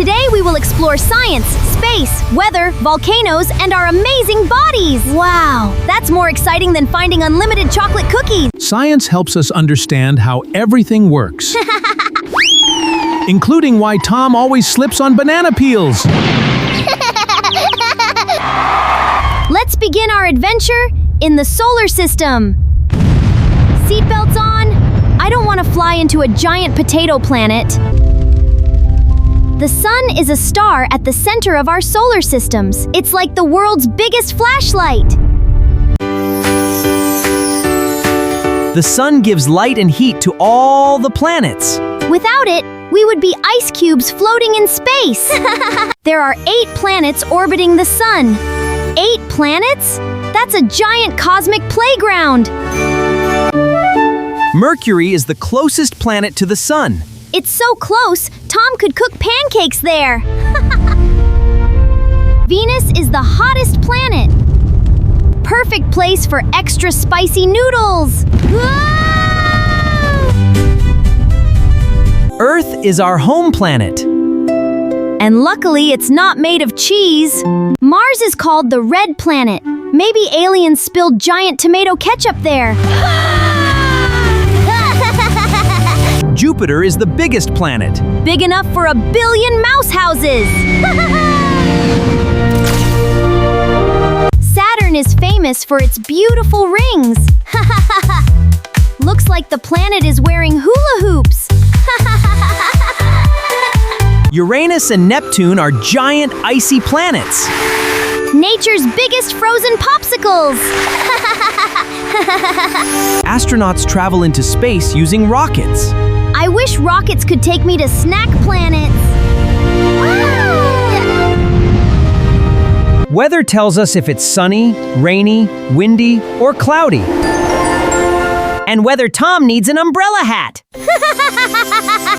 Today we will explore science, space, weather, volcanoes, and our amazing bodies! Wow! That's more exciting than finding unlimited chocolate cookies! Science helps us understand how everything works, including why Tom always slips on banana peels. Let's begin our adventure in the solar system. Seatbelts on. I don't want to fly into a giant potato planet. The sun is a star at the center of our solar systems. It's like the world's biggest flashlight. The sun gives light and heat to all the planets. Without it, we would be ice cubes floating in space. There are 8 planets orbiting the sun. 8 planets? That's a giant cosmic playground. Mercury is the closest planet to the sun. It's so close, Tom could cook pancakes there. Venus is the hottest planet. Perfect place for extra spicy noodles. Whoa! Earth is our home planet. And luckily, it's not made of cheese. Mars is called the red planet. Maybe aliens spilled giant tomato ketchup there. Jupiter is the biggest planet. Big enough for 1 billion mouse houses. Saturn is famous for its beautiful rings. Looks like the planet is wearing hula hoops. Uranus and Neptune are giant icy planets. Nature's biggest frozen popsicles. Astronauts travel into space using rockets. I wish rockets could take me to snack planets. Weather tells us if it's sunny, rainy, windy, or cloudy. And whether Tom needs an umbrella hat.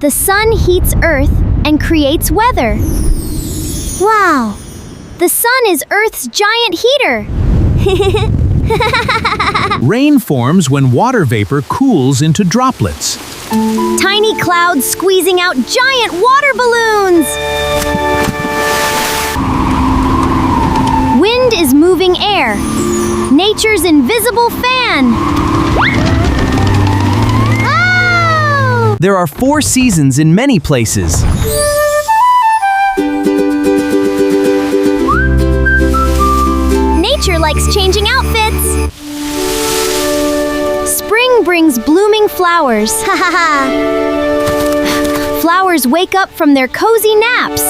The sun heats Earth and creates weather. Wow! The sun is Earth's giant heater. Rain forms when water vapor cools into droplets. Tiny clouds squeezing out giant water balloons. Wind is moving air. Nature's invisible fan. Oh! There are 4 seasons in many places. Nature likes changing outfits. Spring brings blooming flowers. Flowers wake up from their cozy naps.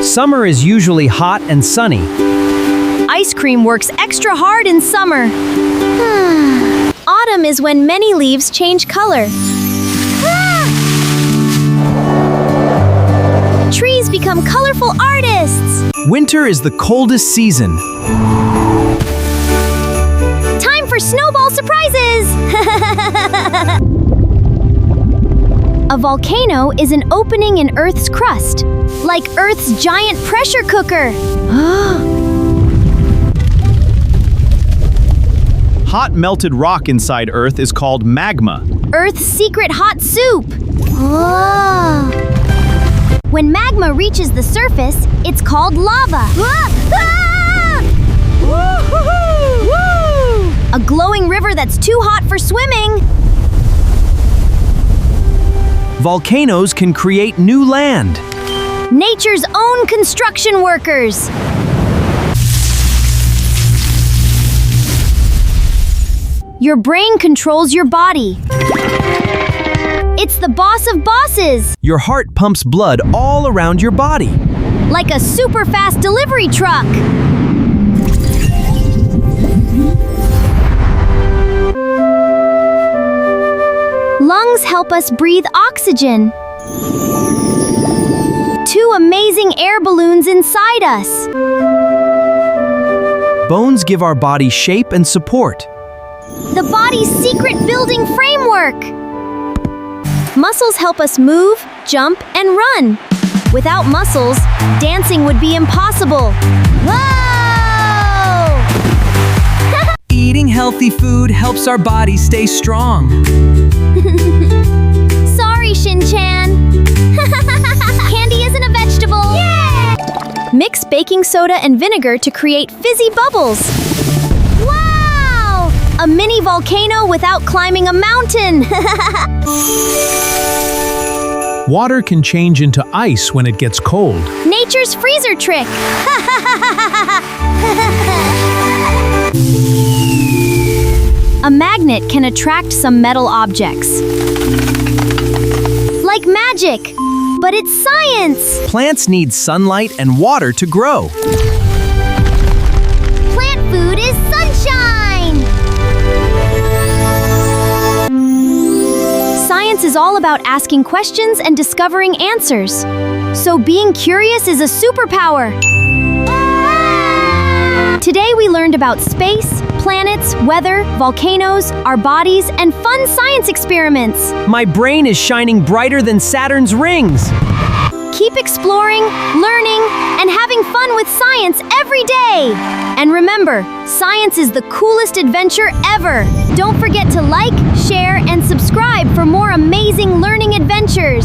Summer is usually hot and sunny. Ice cream works extra hard in summer. Autumn is when many leaves change color. Trees become colorful artists. Winter is the coldest season. Time for snowball surprises! A volcano is an opening in Earth's crust, like Earth's giant pressure cooker. Hot melted rock inside Earth is called magma. Earth's secret hot soup. When magma reaches the surface, it's called lava. A glowing river that's too hot for swimming. Volcanoes can create new land. Nature's own construction workers. Your brain controls your body. It's the boss of bosses. Your heart pumps blood all around your body. Like a super fast delivery truck. Lungs help us breathe oxygen. 2 amazing air balloons inside us. Bones give our body shape and support. The body's secret building framework. Muscles help us move, jump, and run. Without muscles, dancing would be impossible. Whoa! Eating healthy food helps our body stay strong. Sorry, Shinchan. baking soda and vinegar to create fizzy bubbles. Wow! A mini volcano without climbing a mountain! Water can change into ice when it gets cold. Nature's freezer trick! A magnet can attract some metal objects. Like magic! But it's science! Plants need sunlight and water to grow. Plant food is sunshine! Science is all about asking questions and discovering answers. So being curious is a superpower. Today we learned about space, planets, weather, volcanoes, our bodies, and fun science experiments. My brain is shining brighter than Saturn's rings. Keep exploring, learning, and having fun with science every day. And remember, science is the coolest adventure ever. Don't forget to like, share, and subscribe for more amazing learning adventures.